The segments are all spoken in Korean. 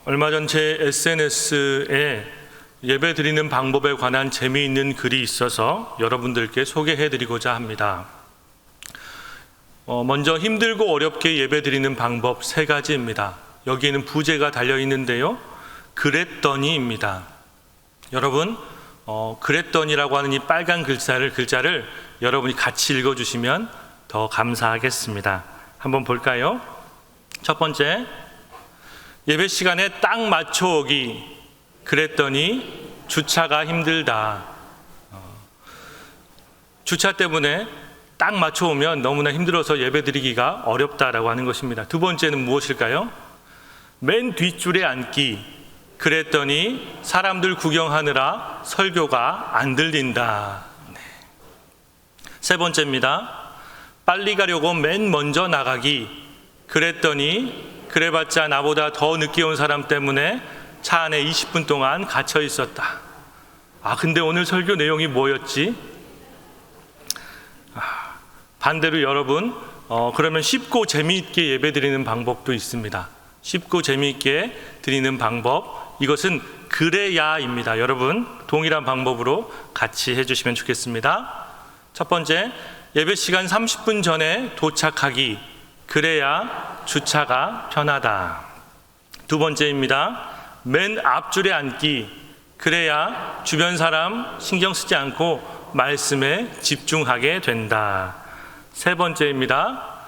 얼마 전 제 SNS에 예배 드리는 방법에 관한 재미있는 글이 있어서 여러분들께 소개해 드리고자 합니다. 먼저 힘들고 어렵게 예배 드리는 방법 3가지입니다. 여기에는 부제가 달려 있는데요. 그랬더니입니다. 여러분, 그랬더니라고 하는 이 빨간 글자를 여러분이 같이 읽어주시면 더 감사하겠습니다. 한번 볼까요? 첫 번째, 예배 시간에 딱 맞춰 오기. 그랬더니 주차가 힘들다. 주차 때문에 딱 맞춰 오면 너무나 힘들어서 예배 드리기가 어렵다라고 하는 것입니다. 두 번째는 무엇일까요? 맨 뒷줄에 앉기. 그랬더니 사람들 구경하느라 설교가 안 들린다. 세 번째입니다. 빨리 가려고 맨 먼저 나가기. 그랬더니 그래봤자 나보다 더 늦게 온 사람 때문에 차 안에 20분 동안 갇혀 있었다. 근데 오늘 설교 내용이 뭐였지? 반대로 여러분, 그러면 쉽고 재미있게 예배 드리는 방법도 있습니다. 쉽고 재미있게 드리는 방법, 이것은 그래야입니다. 여러분, 동일한 방법으로 같이 해주시면 좋겠습니다. 첫 번째, 예배 시간 30분 전에 도착하기. 그래야 주차가 편하다. 두 번째입니다. 맨 앞줄에 앉기. 그래야 주변 사람 신경 쓰지 않고 말씀에 집중하게 된다. 세 번째입니다.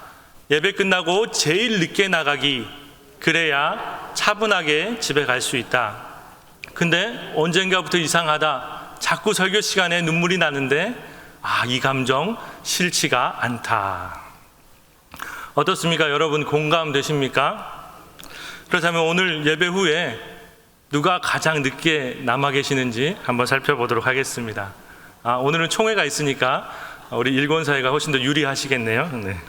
예배 끝나고 제일 늦게 나가기. 그래야 차분하게 집에 갈 수 있다. 근데 언젠가부터 이상하다. 자꾸 설교 시간에 눈물이 나는데 이 감정 싫지가 않다. 어떻습니까? 여러분, 공감되십니까? 그렇다면 오늘 예배 후에 누가 가장 늦게 남아 계시는지 한번 살펴보도록 하겠습니다. 오늘은 총회가 있으니까 우리 일권사회가 훨씬 더 유리하시겠네요. 네.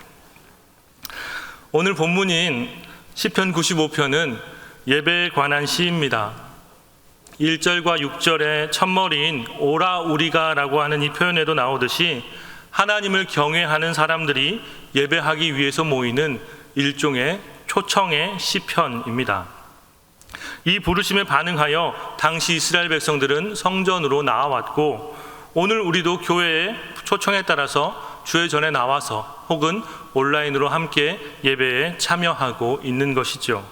오늘 본문인 시편 95편은 예배에 관한 시입니다. 1절과 6절의 첫머리인 오라 우리가 라고 하는 이 표현에도 나오듯이 하나님을 경외하는 사람들이 예배하기 위해서 모이는 일종의 초청의 시편입니다. 이 부르심에 반응하여 당시 이스라엘 백성들은 성전으로 나와왔고, 오늘 우리도 교회의 초청에 따라서 주의 전에 나와서 혹은 온라인으로 함께 예배에 참여하고 있는 것이죠.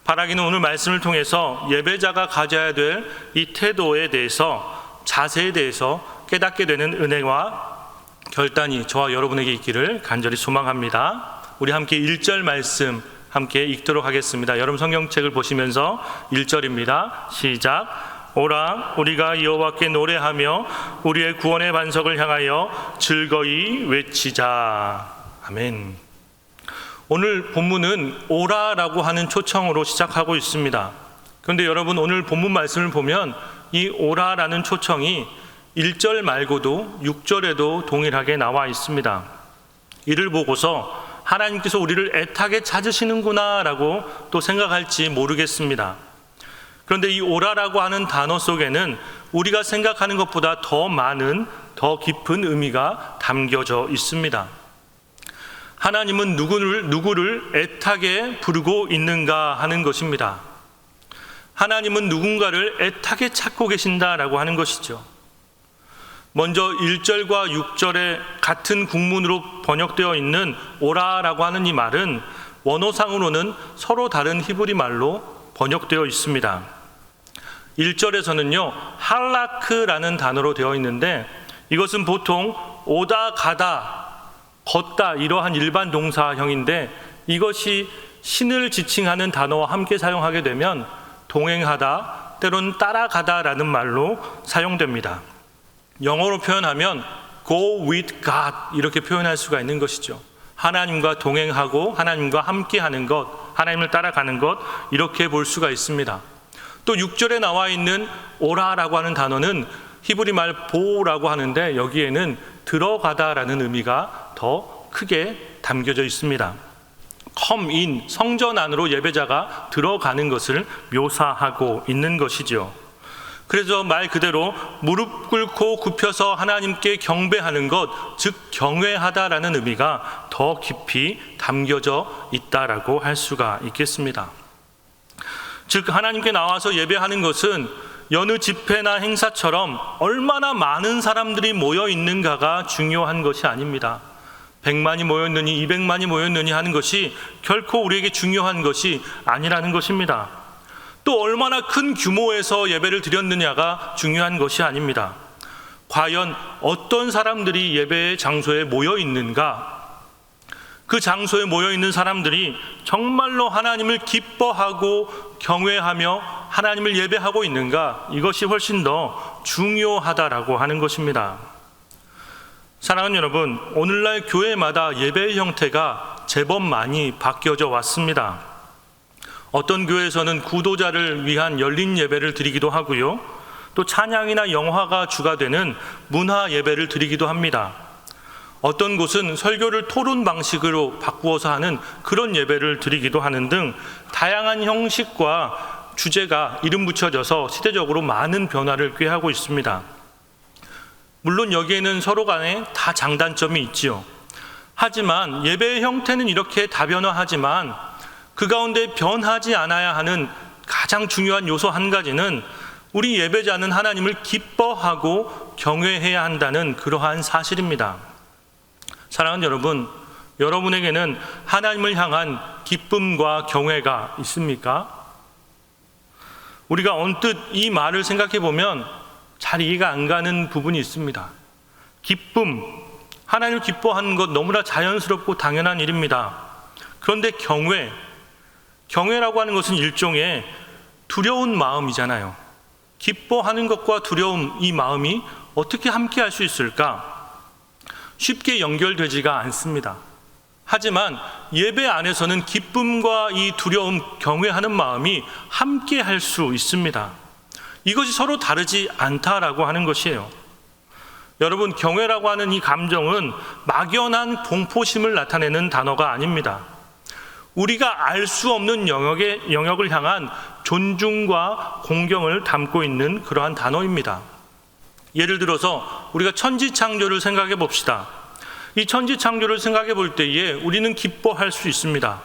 바라기는 오늘 말씀을 통해서 예배자가 가져야 될 이 태도에 대해서, 자세에 대해서 깨닫게 되는 은혜와 결단이 저와 여러분에게 있기를 간절히 소망합니다. 우리 함께 1절 말씀 함께 읽도록 하겠습니다. 여러분 성경책을 보시면서 1절입니다. 시작. 오라 우리가 여호와께 노래하며 우리의 구원의 반석을 향하여 즐거이 외치자. 아멘. 오늘 본문은 오라라고 하는 초청으로 시작하고 있습니다. 그런데 여러분, 오늘 본문 말씀을 보면 이 오라라는 초청이 1절 말고도 6절에도 동일하게 나와 있습니다. 이를 보고서 하나님께서 우리를 애타게 찾으시는구나 라고 또 생각할지 모르겠습니다. 그런데 이 오라라고 하는 단어 속에는 우리가 생각하는 것보다 더 많은, 더 깊은 의미가 담겨져 있습니다. 하나님은 누구를 애타게 부르고 있는가 하는 것입니다. 하나님은 누군가를 애타게 찾고 계신다라고 하는 것이죠. 먼저 1절과 6절에 같은 국문으로 번역되어 있는 오라라고 하는 이 말은 원어상으로는 서로 다른 히브리 말로 번역되어 있습니다. 1절에서는요, 할라크라는 단어로 되어 있는데, 이것은 보통 오다, 가다, 걷다 이러한 일반 동사형인데, 이것이 신을 지칭하는 단어와 함께 사용하게 되면 동행하다, 때로는 따라가다라는 말로 사용됩니다. 영어로 표현하면 go with God 이렇게 표현할 수가 있는 것이죠. 하나님과 동행하고 하나님과 함께하는 것, 하나님을 따라가는 것, 이렇게 볼 수가 있습니다. 또 6절에 나와 있는 오라라고 하는 단어는 히브리 말 보라고 하는데, 여기에는 들어가다라는 의미가 더 크게 담겨져 있습니다. come in, 성전 안으로 예배자가 들어가는 것을 묘사하고 있는 것이죠. 그래서 말 그대로 무릎 꿇고 굽혀서 하나님께 경배하는 것, 즉 경외하다라는 의미가 더 깊이 담겨져 있다라고 할 수가 있겠습니다. 즉 하나님께 나와서 예배하는 것은 여느 집회나 행사처럼 얼마나 많은 사람들이 모여 있는가가 중요한 것이 아닙니다. 100만이 모였느니 200만이 모였느니 하는 것이 결코 우리에게 중요한 것이 아니라는 것입니다. 또 얼마나 큰 규모에서 예배를 드렸느냐가 중요한 것이 아닙니다. 과연 어떤 사람들이 예배의 장소에 모여 있는가? 그 장소에 모여 있는 사람들이 정말로 하나님을 기뻐하고 경외하며 하나님을 예배하고 있는가? 이것이 훨씬 더 중요하다라고 하는 것입니다. 사랑하는 여러분, 오늘날 교회마다 예배의 형태가 제법 많이 바뀌어져 왔습니다. 어떤 교회에서는 구도자를 위한 열린 예배를 드리기도 하고요. 또 찬양이나 영화가 주가 되는 문화 예배를 드리기도 합니다. 어떤 곳은 설교를 토론 방식으로 바꾸어서 하는 그런 예배를 드리기도 하는 등 다양한 형식과 주제가 이름 붙여져서 시대적으로 많은 변화를 꾀하고 있습니다. 물론 여기에는 서로 간에 다 장단점이 있지요. 하지만 예배의 형태는 이렇게 다변화하지만 그 가운데 변하지 않아야 하는 가장 중요한 요소 한 가지는 우리 예배자는 하나님을 기뻐하고 경외해야 한다는 그러한 사실입니다. 사랑하는 여러분, 여러분에게는 하나님을 향한 기쁨과 경외가 있습니까? 우리가 언뜻 이 말을 생각해 보면 잘 이해가 안 가는 부분이 있습니다. 기쁨, 하나님을 기뻐하는 것 너무나 자연스럽고 당연한 일입니다. 그런데 경외라고 하는 것은 일종의 두려운 마음이잖아요. 기뻐하는 것과 두려움, 이 마음이 어떻게 함께 할 수 있을까? 쉽게 연결되지가 않습니다. 하지만 예배 안에서는 기쁨과 이 두려움, 경외하는 마음이 함께 할 수 있습니다. 이것이 서로 다르지 않다라고 하는 것이에요. 여러분, 경외라고 하는 이 감정은 막연한 공포심을 나타내는 단어가 아닙니다. 우리가 알 수 없는 영역을 향한 존중과 공경을 담고 있는 그러한 단어입니다. 예를 들어서 우리가 천지창조를 생각해 봅시다. 이 천지창조를 생각해 볼 때에 우리는 기뻐할 수 있습니다.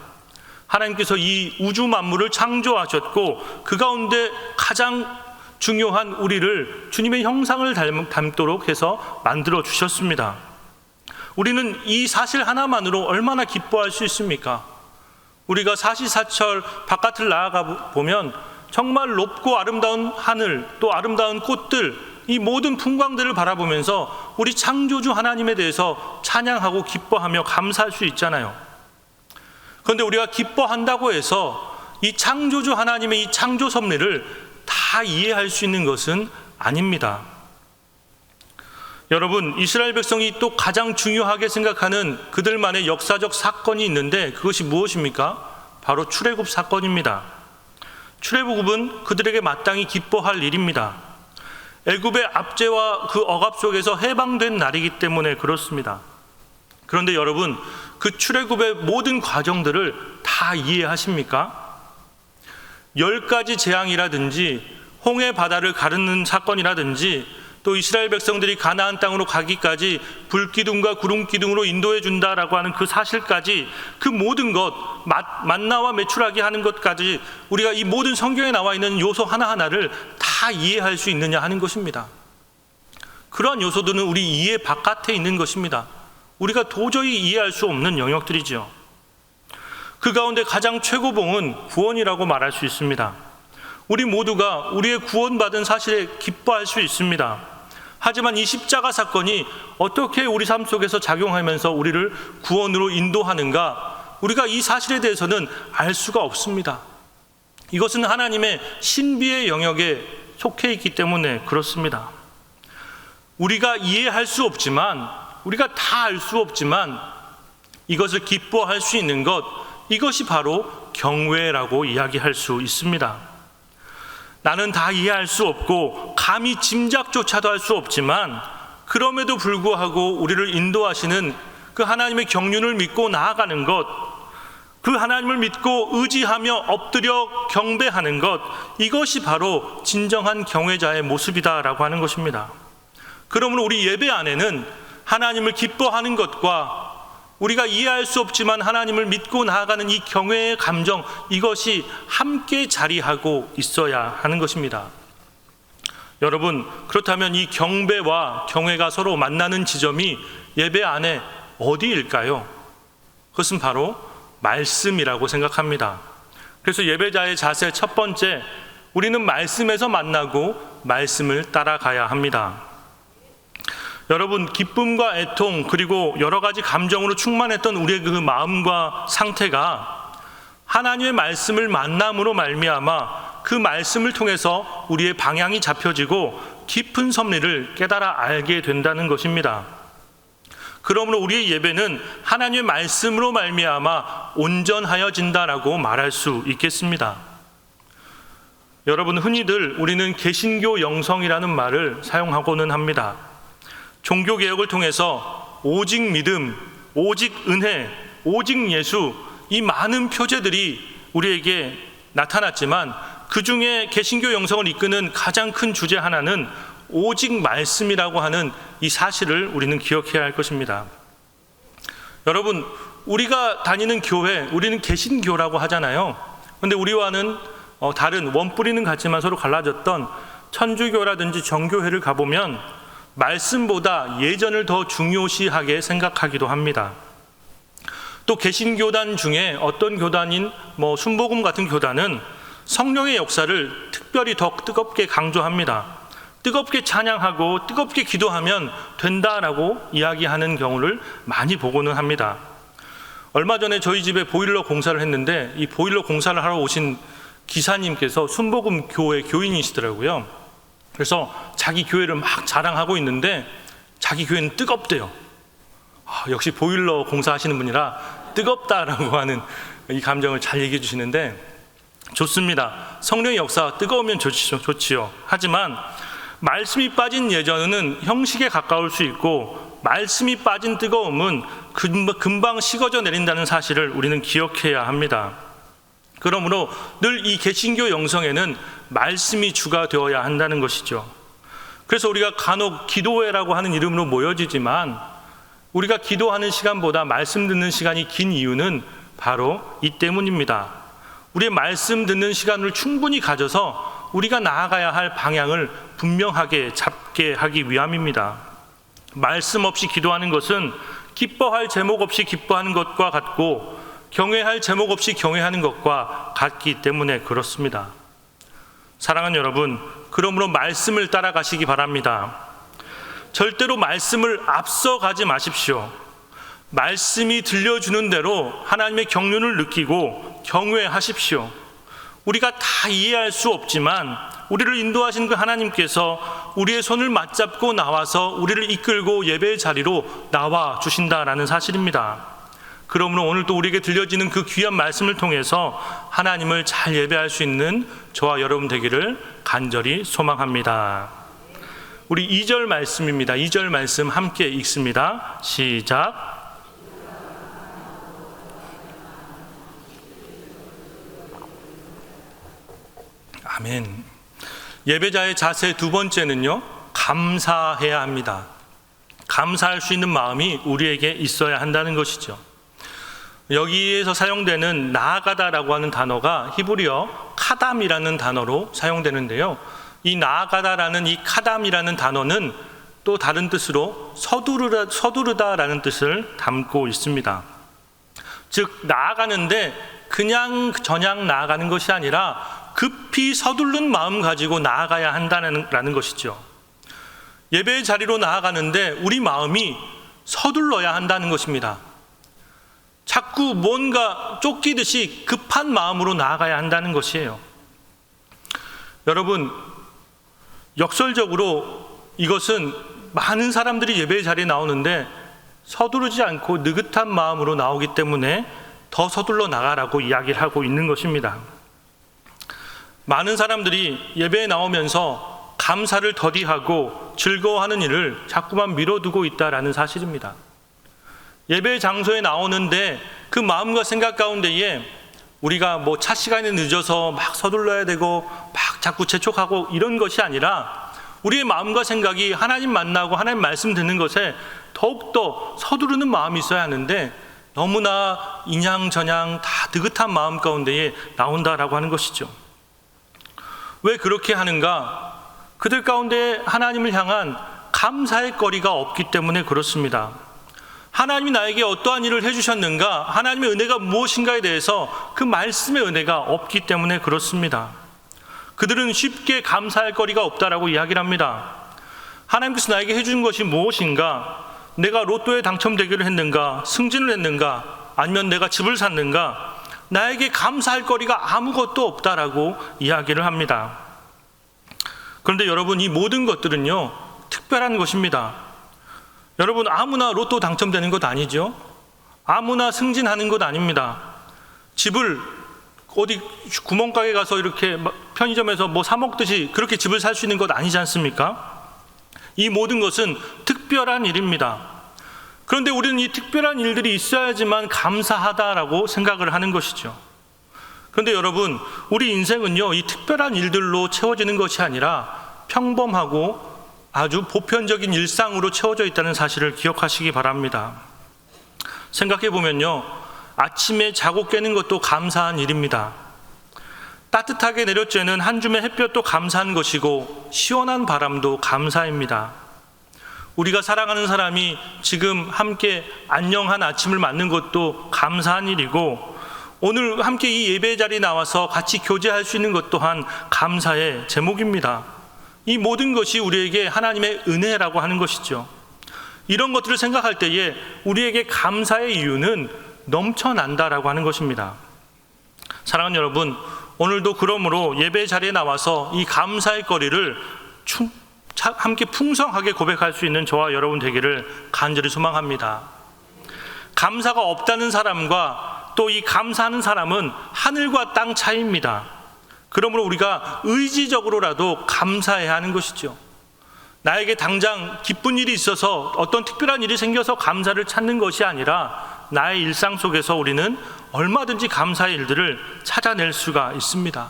하나님께서 이 우주 만물을 창조하셨고 그 가운데 가장 중요한 우리를 주님의 형상을 닮도록 해서 만들어 주셨습니다. 우리는 이 사실 하나만으로 얼마나 기뻐할 수 있습니까? 우리가 사시사철 바깥을 나아가 보면 정말 높고 아름다운 하늘, 또 아름다운 꽃들, 이 모든 풍광들을 바라보면서 우리 창조주 하나님에 대해서 찬양하고 기뻐하며 감사할 수 있잖아요. 그런데 우리가 기뻐한다고 해서 이 창조주 하나님의 이 창조 섭리를 다 이해할 수 있는 것은 아닙니다. 여러분, 이스라엘 백성이 또 가장 중요하게 생각하는 그들만의 역사적 사건이 있는데 그것이 무엇입니까? 바로 출애굽 사건입니다. 출애굽은 그들에게 마땅히 기뻐할 일입니다. 애굽의 압제와 그 억압 속에서 해방된 날이기 때문에 그렇습니다. 그런데 여러분, 그 출애굽의 모든 과정들을 다 이해하십니까? 10가지 재앙이라든지 홍해 바다를 가르는 사건이라든지 또 이스라엘 백성들이 가나안 땅으로 가기까지 불기둥과 구름기둥으로 인도해 준다라고 하는 그 사실까지, 그 모든 것, 만나와 메추라기 하는 것까지 우리가 이 모든 성경에 나와 있는 요소 하나하나를 다 이해할 수 있느냐 하는 것입니다. 그러한 요소들은 우리 이해 바깥에 있는 것입니다. 우리가 도저히 이해할 수 없는 영역들이죠. 그 가운데 가장 최고봉은 구원이라고 말할 수 있습니다. 우리 모두가 우리의 구원받은 사실에 기뻐할 수 있습니다. 하지만 이 십자가 사건이 어떻게 우리 삶 속에서 작용하면서 우리를 구원으로 인도하는가, 우리가 이 사실에 대해서는 알 수가 없습니다. 이것은 하나님의 신비의 영역에 속해 있기 때문에 그렇습니다. 우리가 이해할 수 없지만, 우리가 다 알 수 없지만 이것을 기뻐할 수 있는 것, 이것이 바로 경외라고 이야기할 수 있습니다. 나는 다 이해할 수 없고 감히 짐작조차도 할 수 없지만 그럼에도 불구하고 우리를 인도하시는 그 하나님의 경륜을 믿고 나아가는 것, 그 하나님을 믿고 의지하며 엎드려 경배하는 것, 이것이 바로 진정한 경외자의 모습이다라고 하는 것입니다. 그러므로 우리 예배 안에는 하나님을 기뻐하는 것과 우리가 이해할 수 없지만 하나님을 믿고 나아가는 이 경외의 감정, 이것이 함께 자리하고 있어야 하는 것입니다. 여러분, 그렇다면 이 경배와 경외가 서로 만나는 지점이 예배 안에 어디일까요? 그것은 바로 말씀이라고 생각합니다. 그래서 예배자의 자세 첫 번째, 우리는 말씀에서 만나고 말씀을 따라가야 합니다. 여러분, 기쁨과 애통 그리고 여러 가지 감정으로 충만했던 우리의 그 마음과 상태가 하나님의 말씀을 만남으로 말미암아 그 말씀을 통해서 우리의 방향이 잡혀지고 깊은 섭리를 깨달아 알게 된다는 것입니다. 그러므로 우리의 예배는 하나님의 말씀으로 말미암아 온전하여진다라고 말할 수 있겠습니다. 여러분, 흔히들 우리는 개신교 영성이라는 말을 사용하고는 합니다. 종교개혁을 통해서 오직 믿음, 오직 은혜, 오직 예수, 이 많은 표제들이 우리에게 나타났지만 그 중에 개신교 영성을 이끄는 가장 큰 주제 하나는 오직 말씀이라고 하는 이 사실을 우리는 기억해야 할 것입니다. 여러분, 우리가 다니는 교회, 우리는 개신교라고 하잖아요. 그런데 우리와는 다른 원뿌리는 같지만 서로 갈라졌던 천주교라든지 정교회를 가보면 말씀보다 예전을 더 중요시하게 생각하기도 합니다. 또 개신교단 중에 어떤 교단인 순복음 같은 교단은 성령의 역사를 특별히 더 뜨겁게 강조합니다. 뜨겁게 찬양하고 뜨겁게 기도하면 된다라고 이야기하는 경우를 많이 보고는 합니다. 얼마 전에 저희 집에 보일러 공사를 했는데 이 보일러 공사를 하러 오신 기사님께서 순복음 교회 교인이시더라고요. 그래서 자기 교회를 막 자랑하고 있는데 자기 교회는 뜨겁대요. 역시 보일러 공사하시는 분이라 뜨겁다라고 하는 이 감정을 잘 얘기해 주시는데 좋습니다. 성령의 역사 뜨거우면 좋지요. 하지만 말씀이 빠진 예전은 형식에 가까울 수 있고 말씀이 빠진 뜨거움은 금방 식어져 내린다는 사실을 우리는 기억해야 합니다. 그러므로 늘 이 개신교 영성에는 말씀이 주가 되어야 한다는 것이죠. 그래서 우리가 간혹 기도회라고 하는 이름으로 모여지지만 우리가 기도하는 시간보다 말씀 듣는 시간이 긴 이유는 바로 이 때문입니다. 우리의 말씀 듣는 시간을 충분히 가져서 우리가 나아가야 할 방향을 분명하게 잡게 하기 위함입니다. 말씀 없이 기도하는 것은 기뻐할 제목 없이 기뻐하는 것과 같고 경외할 제목 없이 경외하는 것과 같기 때문에 그렇습니다. 사랑하는 여러분, 그러므로 말씀을 따라가시기 바랍니다. 절대로 말씀을 앞서가지 마십시오. 말씀이 들려주는 대로 하나님의 경륜을 느끼고 경외하십시오. 우리가 다 이해할 수 없지만 우리를 인도하신 그 하나님께서 우리의 손을 맞잡고 나와서 우리를 이끌고 예배의 자리로 나와 주신다라는 사실입니다. 그러므로 오늘 또 우리에게 들려지는 그 귀한 말씀을 통해서 하나님을 잘 예배할 수 있는 저와 여러분 되기를 간절히 소망합니다. 우리 2절 말씀입니다. 2절 말씀 함께 읽습니다. 시작. 아멘. 예배자의 자세 두 번째는요, 감사해야 합니다. 감사할 수 있는 마음이 우리에게 있어야 한다는 것이죠. 여기에서 사용되는 나아가다라고 하는 단어가 히브리어 카담이라는 단어로 사용되는데요. 이 나아가다라는 이 카담이라는 단어는 또 다른 뜻으로 서두르다라는 뜻을 담고 있습니다. 즉 나아가는데 그냥 나아가는 것이 아니라 급히 서두른 마음 가지고 나아가야 한다는 것이죠. 예배의 자리로 나아가는데 우리 마음이 서둘러야 한다는 것입니다. 자꾸 뭔가 쫓기듯이 급한 마음으로 나아가야 한다는 것이에요. 여러분, 역설적으로 이것은 많은 사람들이 예배의 자리에 나오는데 서두르지 않고 느긋한 마음으로 나오기 때문에 더 서둘러 나가라고 이야기를 하고 있는 것입니다. 많은 사람들이 예배에 나오면서 감사를 더디하고 즐거워하는 일을 자꾸만 미뤄두고 있다라는 사실입니다. 예배 장소에 나오는데 그 마음과 생각 가운데에 우리가 차 시간이 늦어서 막 서둘러야 되고 막 자꾸 재촉하고 이런 것이 아니라 우리의 마음과 생각이 하나님 만나고 하나님 말씀 듣는 것에 더욱더 서두르는 마음이 있어야 하는데 너무나 인양전양 다 느긋한 마음 가운데에 나온다라고 하는 것이죠. 왜 그렇게 하는가? 그들 가운데 하나님을 향한 감사의 거리가 없기 때문에 그렇습니다. 하나님이 나에게 어떠한 일을 해주셨는가, 하나님의 은혜가 무엇인가에 대해서 그 말씀의 은혜가 없기 때문에 그렇습니다. 그들은 쉽게 감사할 거리가 없다라고 이야기를 합니다. 하나님께서 나에게 해준 것이 무엇인가, 내가 로또에 당첨되기를 했는가, 승진을 했는가, 아니면 내가 집을 샀는가, 나에게 감사할 거리가 아무것도 없다라고 이야기를 합니다. 그런데 여러분, 이 모든 것들은요, 특별한 것입니다. 여러분, 아무나 로또 당첨되는 것 아니죠? 아무나 승진하는 것 아닙니다. 집을 어디 구멍가게 가서 이렇게 편의점에서 뭐 사 먹듯이 그렇게 집을 살 수 있는 것 아니지 않습니까? 이 모든 것은 특별한 일입니다. 그런데 우리는 이 특별한 일들이 있어야지만 감사하다라고 생각을 하는 것이죠. 그런데 여러분, 우리 인생은요, 이 특별한 일들로 채워지는 것이 아니라 평범하고 아주 보편적인 일상으로 채워져 있다는 사실을 기억하시기 바랍니다. 생각해 보면요, 아침에 자고 깨는 것도 감사한 일입니다. 따뜻하게 내려쬐는 한 줌의 햇볕도 감사한 것이고, 시원한 바람도 감사입니다. 우리가 사랑하는 사람이 지금 함께 안녕한 아침을 맞는 것도 감사한 일이고, 오늘 함께 이 예배 자리에 나와서 같이 교제할 수 있는 것 또한 감사의 제목입니다. 이 모든 것이 우리에게 하나님의 은혜라고 하는 것이죠. 이런 것들을 생각할 때에 우리에게 감사의 이유는 넘쳐난다라고 하는 것입니다. 사랑하는 여러분, 오늘도 그러므로 예배 자리에 나와서 이 감사의 거리를 함께 풍성하게 고백할 수 있는 저와 여러분 되기를 간절히 소망합니다. 감사가 없다는 사람과 또 이 감사하는 사람은 하늘과 땅 차이입니다. 그러므로 우리가 의지적으로라도 감사해야 하는 것이죠. 나에게 당장 기쁜 일이 있어서 어떤 특별한 일이 생겨서 감사를 찾는 것이 아니라 나의 일상 속에서 우리는 얼마든지 감사의 일들을 찾아낼 수가 있습니다.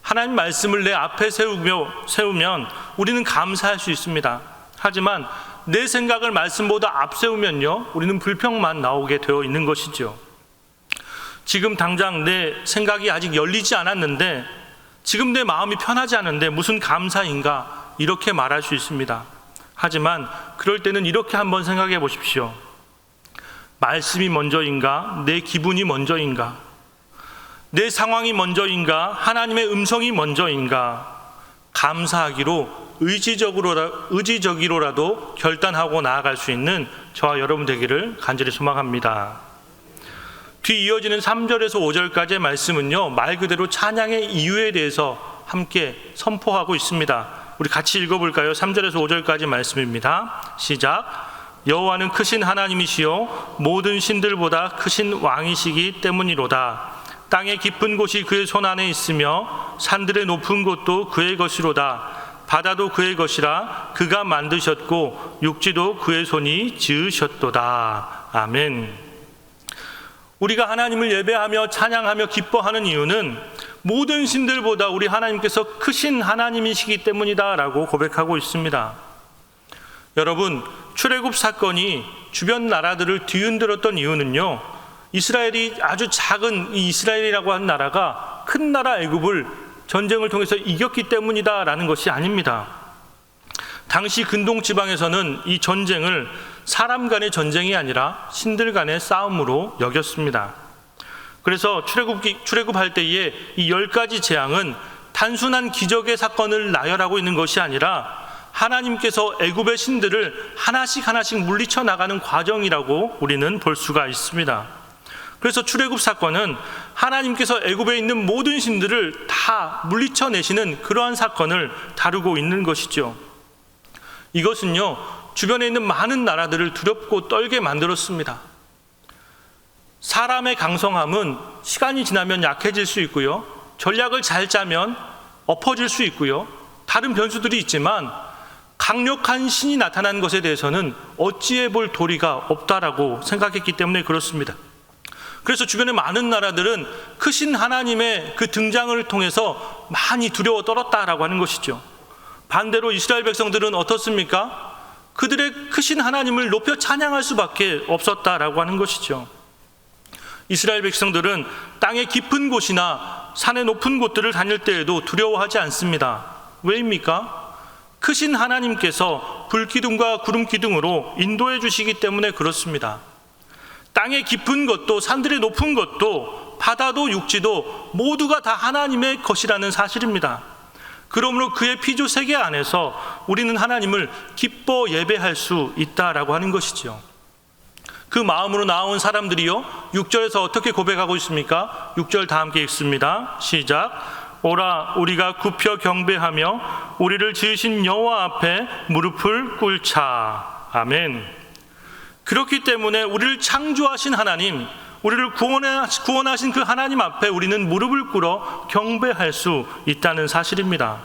하나님 말씀을 내 앞에 세우면 우리는 감사할 수 있습니다. 하지만 내 생각을 말씀보다 앞세우면요, 우리는 불평만 나오게 되어 있는 것이죠. 지금 당장 내 생각이 아직 열리지 않았는데, 지금 내 마음이 편하지 않은데 무슨 감사인가, 이렇게 말할 수 있습니다. 하지만 그럴 때는 이렇게 한번 생각해 보십시오. 말씀이 먼저인가, 내 기분이 먼저인가, 내 상황이 먼저인가, 하나님의 음성이 먼저인가, 감사하기로 의지적으로라도 결단하고 나아갈 수 있는 저와 여러분 되기를 간절히 소망합니다. 뒤 이어지는 3절에서 5절까지의 말씀은요, 말 그대로 찬양의 이유에 대해서 함께 선포하고 있습니다. 우리 같이 읽어볼까요? 3절에서 5절까지 말씀입니다. 시작. 여호와는 크신 하나님이시요 모든 신들보다 크신 왕이시기 때문이로다. 땅의 깊은 곳이 그의 손 안에 있으며 산들의 높은 곳도 그의 것이로다. 바다도 그의 것이라 그가 만드셨고 육지도 그의 손이 지으셨도다. 아멘. 우리가 하나님을 예배하며 찬양하며 기뻐하는 이유는 모든 신들보다 우리 하나님께서 크신 하나님이시기 때문이다라고 고백하고 있습니다. 여러분, 출애굽 사건이 주변 나라들을 뒤흔들었던 이유는요, 이스라엘이 아주 작은 이 이스라엘이라고 하는 나라가 큰 나라 애굽을 전쟁을 통해서 이겼기 때문이다라는 것이 아닙니다. 당시 근동 지방에서는 이 전쟁을 사람 간의 전쟁이 아니라 신들 간의 싸움으로 여겼습니다. 그래서 출애굽할 때에 이 10가지 재앙은 단순한 기적의 사건을 나열하고 있는 것이 아니라 하나님께서 애굽의 신들을 하나씩 물리쳐 나가는 과정이라고 우리는 볼 수가 있습니다. 그래서 출애굽 사건은 하나님께서 애굽에 있는 모든 신들을 다 물리쳐 내시는 그러한 사건을 다루고 있는 것이죠. 이것은요, 주변에 있는 많은 나라들을 두렵고 떨게 만들었습니다. 사람의 강성함은 시간이 지나면 약해질 수 있고요, 전략을 잘 짜면 엎어질 수 있고요, 다른 변수들이 있지만 강력한 신이 나타난 것에 대해서는 어찌해 볼 도리가 없다라고 생각했기 때문에 그렇습니다. 그래서 주변의 많은 나라들은 크신 하나님의 그 등장을 통해서 많이 두려워 떨었다라고 하는 것이죠. 반대로 이스라엘 백성들은 어떻습니까? 그들의 크신 하나님을 높여 찬양할 수밖에 없었다라고 하는 것이죠. 이스라엘 백성들은 땅의 깊은 곳이나 산의 높은 곳들을 다닐 때에도 두려워하지 않습니다. 왜입니까? 크신 하나님께서 불기둥과 구름기둥으로 인도해 주시기 때문에 그렇습니다. 땅의 깊은 것도 산들의 높은 것도 바다도 육지도 모두가 다 하나님의 것이라는 사실입니다. 그러므로 그의 피조 세계 안에서 우리는 하나님을 기뻐 예배할 수 있다라고 하는 것이지요. 그 마음으로 나온 사람들이요, 6절에서 어떻게 고백하고 있습니까? 6절 다 함께 읽습니다. 시작. 오라, 우리가 굽혀 경배하며 우리를 지으신 여호와 앞에 무릎을 꿇자. 아멘. 그렇기 때문에 우리를 창조하신 하나님, 우리를 구원하신 그 하나님 앞에 우리는 무릎을 꿇어 경배할 수 있다는 사실입니다.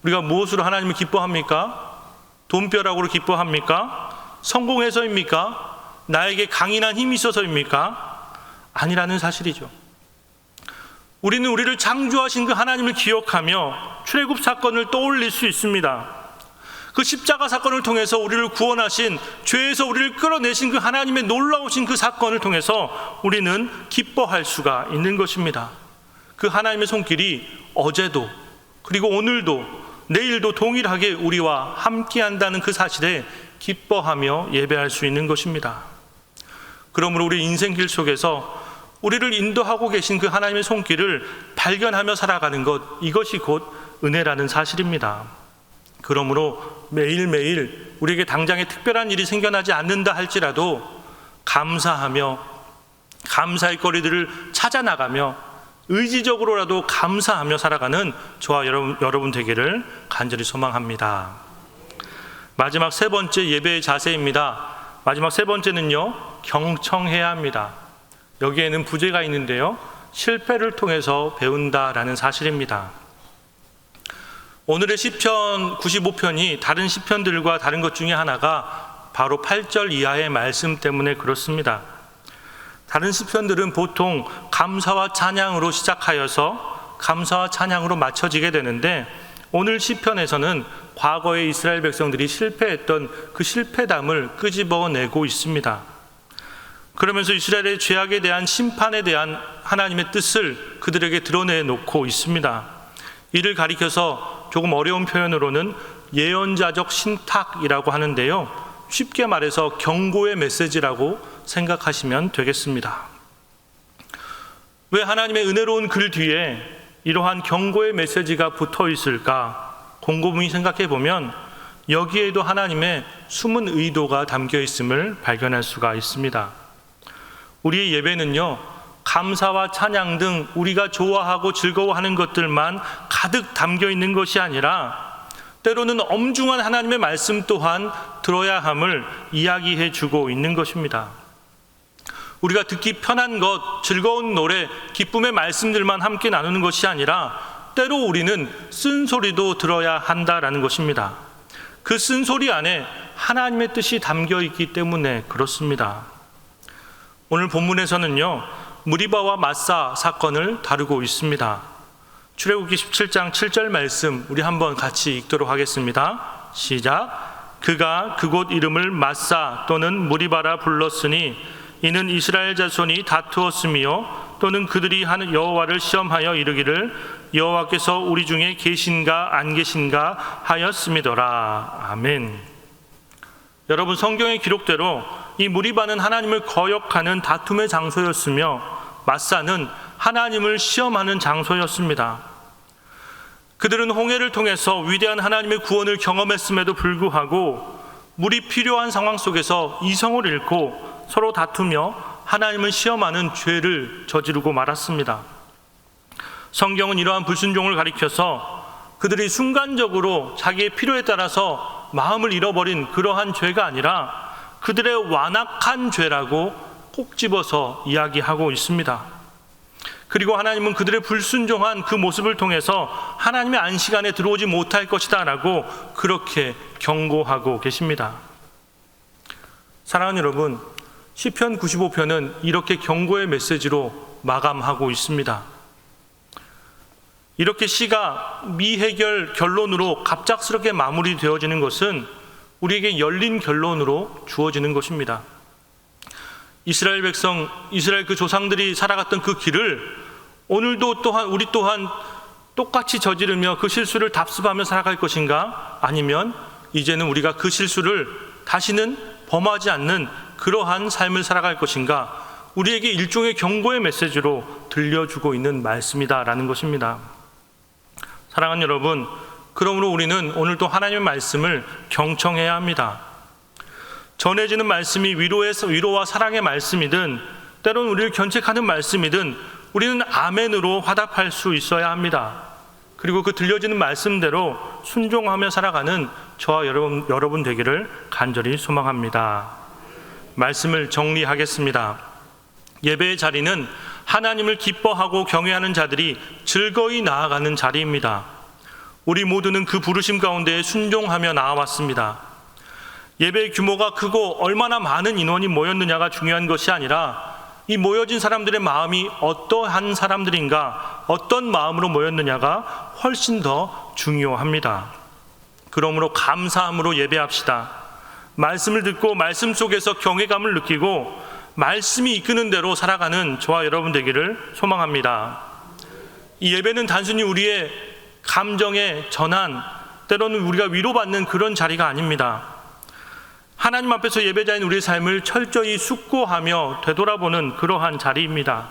우리가 무엇으로 하나님을 기뻐합니까? 돈벼락으로 기뻐합니까? 성공해서입니까? 나에게 강인한 힘이 있어서입니까? 아니라는 사실이죠. 우리는 우리를 창조하신 그 하나님을 기억하며 출애굽 사건을 떠올릴 수 있습니다. 그 십자가 사건을 통해서 우리를 구원하신, 죄에서 우리를 끌어내신 그 하나님의 놀라우신 그 사건을 통해서 우리는 기뻐할 수가 있는 것입니다. 그 하나님의 손길이 어제도 그리고 오늘도 내일도 동일하게 우리와 함께한다는 그 사실에 기뻐하며 예배할 수 있는 것입니다. 그러므로 우리 인생길 속에서 우리를 인도하고 계신 그 하나님의 손길을 발견하며 살아가는 것, 이것이 곧 은혜라는 사실입니다. 그러므로 매일매일 우리에게 당장에 특별한 일이 생겨나지 않는다 할지라도 감사하며 감사의 거리들을 찾아나가며 의지적으로라도 감사하며 살아가는 저와 여러분 되기를 간절히 소망합니다. 마지막 세 번째 예배의 자세입니다. 마지막 세 번째는요, 경청해야 합니다. 여기에는 부제가 있는데요, 실패를 통해서 배운다라는 사실입니다. 오늘의 시편 95편이 다른 시편들과 다른 것 중에 하나가 바로 8절 이하의 말씀 때문에 그렇습니다. 다른 시편들은 보통 감사와 찬양으로 시작하여서 감사와 찬양으로 맞춰지게 되는데, 오늘 시편에서는 과거의 이스라엘 백성들이 실패했던 그 실패담을 끄집어내고 있습니다. 그러면서 이스라엘의 죄악에 대한 심판에 대한 하나님의 뜻을 그들에게 드러내놓고 있습니다. 이를 가리켜서 조금 어려운 표현으로는 예언자적 신탁이라고 하는데요, 쉽게 말해서 경고의 메시지라고 생각하시면 되겠습니다. 왜 하나님의 은혜로운 글 뒤에 이러한 경고의 메시지가 붙어 있을까 곰곰이 생각해 보면 여기에도 하나님의 숨은 의도가 담겨 있음을 발견할 수가 있습니다. 우리의 예배는요, 감사와 찬양 등 우리가 좋아하고 즐거워하는 것들만 가득 담겨 있는 것이 아니라 때로는 엄중한 하나님의 말씀 또한 들어야 함을 이야기해 주고 있는 것입니다. 우리가 듣기 편한 것, 즐거운 노래, 기쁨의 말씀들만 함께 나누는 것이 아니라 때로 우리는 쓴소리도 들어야 한다라는 것입니다. 그 쓴소리 안에 하나님의 뜻이 담겨 있기 때문에 그렇습니다. 오늘 본문에서는요, 무리바와 마사 사건을 다루고 있습니다. 출애굽기 17장 7절 말씀 우리 한번 같이 읽도록 하겠습니다. 시작. 그가 그곳 이름을 마사 또는 무리바라 불렀으니 이는 이스라엘 자손이 다투었으며 또는 그들이 여호와를 시험하여 이르기를 여호와께서 우리 중에 계신가 안 계신가 하였음이더라. 아멘. 여러분, 성경의 기록대로 이 무리바는 하나님을 거역하는 다툼의 장소였으며 마사는 하나님을 시험하는 장소였습니다. 그들은 홍해를 통해서 위대한 하나님의 구원을 경험했음에도 불구하고 물이 필요한 상황 속에서 이성을 잃고 서로 다투며 하나님을 시험하는 죄를 저지르고 말았습니다. 성경은 이러한 불순종을 가리켜서 그들이 순간적으로 자기의 필요에 따라서 마음을 잃어버린 그러한 죄가 아니라 그들의 완악한 죄라고 꼭 집어서 이야기하고 있습니다. 그리고 하나님은 그들의 불순종한 그 모습을 통해서 하나님의 안식안에 들어오지 못할 것이다 라고 그렇게 경고하고 계십니다. 사랑하는 여러분, 시편 95편은 이렇게 경고의 메시지로 마감하고 있습니다. 이렇게 시가 미해결 결론으로 갑작스럽게 마무리되어지는 것은 우리에게 열린 결론으로 주어지는 것입니다. 이스라엘 백성, 이스라엘 그 조상들이 살아갔던 그 길을 오늘도 또한 우리 또한 똑같이 저지르며 그 실수를 답습하며 살아갈 것인가? 아니면 이제는 우리가 그 실수를 다시는 범하지 않는 그러한 삶을 살아갈 것인가? 우리에게 일종의 경고의 메시지로 들려주고 있는 말씀이다라는 것입니다. 사랑하는 여러분, 그러므로 우리는 오늘도 하나님의 말씀을 경청해야 합니다. 전해지는 말씀이 위로와 사랑의 말씀이든 때로는 우리를 견책하는 말씀이든 우리는 아멘으로 화답할 수 있어야 합니다. 그리고 그 들려지는 말씀대로 순종하며 살아가는 저와 여러분 되기를 간절히 소망합니다. 말씀을 정리하겠습니다. 예배의 자리는 하나님을 기뻐하고 경외하는 자들이 즐거이 나아가는 자리입니다. 우리 모두는 그 부르심 가운데 순종하며 나아왔습니다. 예배의 규모가 크고 얼마나 많은 인원이 모였느냐가 중요한 것이 아니라 이 모여진 사람들의 마음이 어떠한 사람들인가, 어떤 마음으로 모였느냐가 훨씬 더 중요합니다. 그러므로 감사함으로 예배합시다. 말씀을 듣고 말씀 속에서 경외감을 느끼고 말씀이 이끄는 대로 살아가는 저와 여러분 되기를 소망합니다. 이 예배는 단순히 우리의 감정의 전환, 때로는 우리가 위로받는 그런 자리가 아닙니다. 하나님 앞에서 예배자인 우리의 삶을 철저히 숙고하며 되돌아보는 그러한 자리입니다.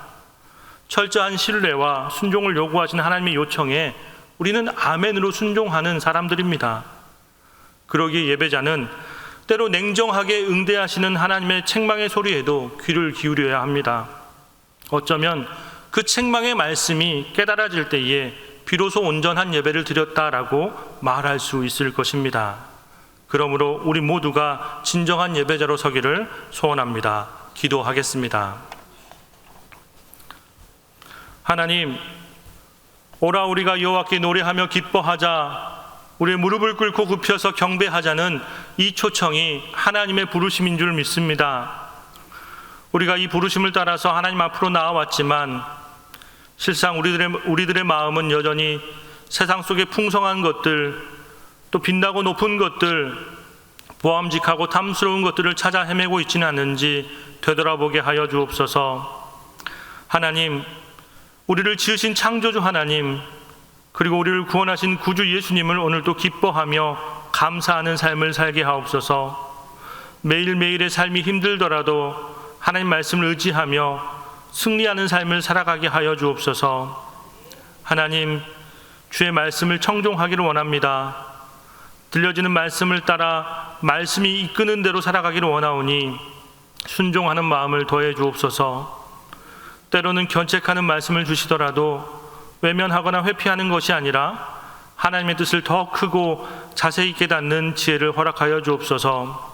철저한 신뢰와 순종을 요구하시는 하나님의 요청에 우리는 아멘으로 순종하는 사람들입니다. 그러기에 예배자는 때로 냉정하게 응대하시는 하나님의 책망의 소리에도 귀를 기울여야 합니다. 어쩌면 그 책망의 말씀이 깨달아질 때에 비로소 온전한 예배를 드렸다라고 말할 수 있을 것입니다. 그러므로 우리 모두가 진정한 예배자로 서기를 소원합니다. 기도하겠습니다. 하나님, 오라 우리가 여호와께 노래하며 기뻐하자, 우리의 무릎을 꿇고 굽혀서 경배하자는 이 초청이 하나님의 부르심인 줄 믿습니다. 우리가 이 부르심을 따라서 하나님 앞으로 나아왔지만 실상 우리들의 마음은 여전히 세상 속의 풍성한 것들, 또 빛나고 높은 것들, 보암직하고 탐스러운 것들을 찾아 헤매고 있지는 않는지 되돌아보게 하여 주옵소서. 하나님, 우리를 지으신 창조주 하나님, 그리고 우리를 구원하신 구주 예수님을 오늘도 기뻐하며 감사하는 삶을 살게 하옵소서. 매일매일의 삶이 힘들더라도 하나님 말씀을 의지하며 승리하는 삶을 살아가게 하여 주옵소서. 하나님, 주의 말씀을 청종하기를 원합니다. 들려지는 말씀을 따라 말씀이 이끄는 대로 살아가기를 원하오니 순종하는 마음을 더해 주옵소서. 때로는 견책하는 말씀을 주시더라도 외면하거나 회피하는 것이 아니라 하나님의 뜻을 더 크고 자세히 깨닫는 지혜를 허락하여 주옵소서.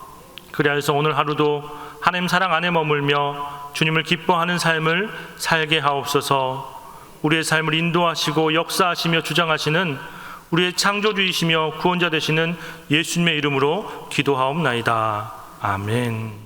그리하여서 오늘 하루도 하나님 사랑 안에 머물며 주님을 기뻐하는 삶을 살게 하옵소서. 우리의 삶을 인도하시고 역사하시며 주장하시는 우리의 창조주이시며 구원자 되시는 예수님의 이름으로 기도하옵나이다. 아멘.